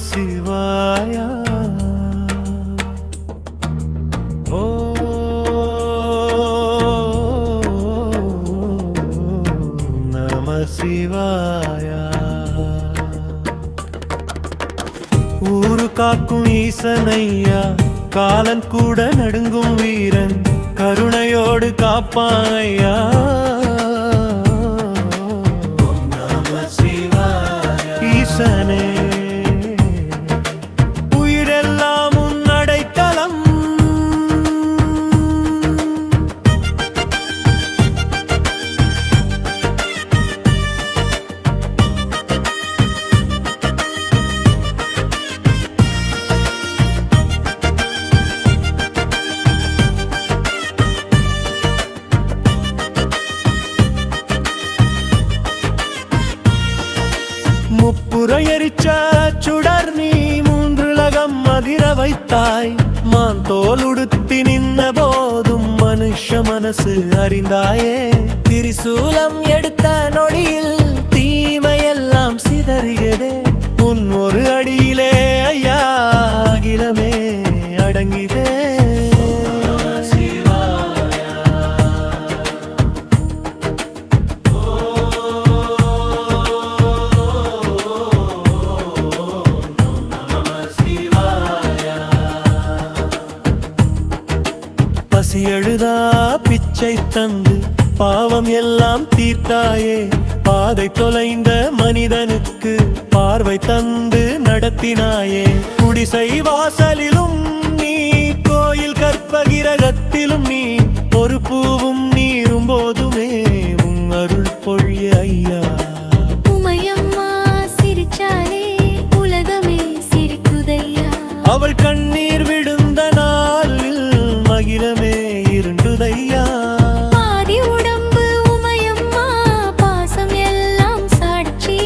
சிவாயா. ஓ நம சிவாயா. ஊரு காக்கும் ஈசனையா, காலன் கூட நடுங்கும் வீரன், கருணையோடு காப்பானையா. ஈசனே உயிரெல்லாம் உன் அடைக்கலம். முப்புரை எரிச்ச சுடர் நீ, மூன்றுலகம் அதிர வைத்தாய். மான் தோல் உடுத்தி நின்ற போதும் மனுஷ மனசு அறிந்தாயே. திரிசூலம் எடுத்த நொடியில் தீமையெல்லாம் சிதறியதே. உன் ஒரு அடியிலே ஐயா அகிலமே அடங்கிதே. பசி எழுதா பிச்சை தந்து பாவம் எல்லாம் தீர்த்தாயே. பாதை தொலைந்த மனிதனுக்கு பார்வை தந்து நடத்தினாயே. குடிசை வாசலிலும் நீ, கோயில் கற்பகிரகத்திலும் நீ, ஒரு பூவும் நீரும் போதுமே உன் அருள் பொழிய ஐயா. உமையம்மா சிரிச்சாலே உலகமே சிரிக்குதையா. அவள் கண்ணீர் விழுந்த நாளில் மகிழமே இருண்டுதையா. பாதி உடம்பு உமையம்மா, பாசம் எல்லாம் சாட்சி.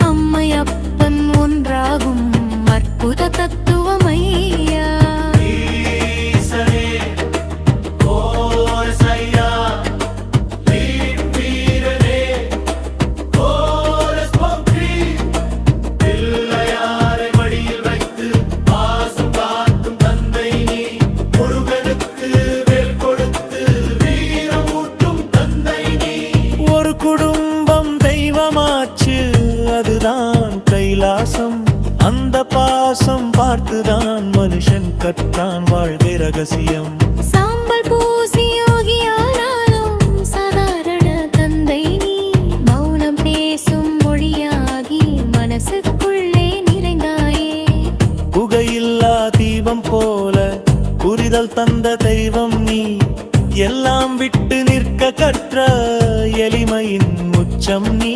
அம்மையப்பன் ஒன்றாகும் அற்புத தத்துவமையா. குடும்பம் தெய்வமாச்சு, அதுதான் கைலாசம். அந்த பாசம் பார்த்துதான் மனுஷன் கற்றான் வாழ்வே ரகசியம். சாம்பல் பூசி யோகியானாலும் சாதாரண தந்தை நீ. மௌனம் பேசும் மொழியாகி மனசுக்குள்ளே நிறைந்தாயே. புகையில்லா தீபம் போல புரிதல் தந்த தெய்வம் நீ. எல்லாம் விட்டு நிற்க கற்ற எளிமையின் உச்சம் நீ.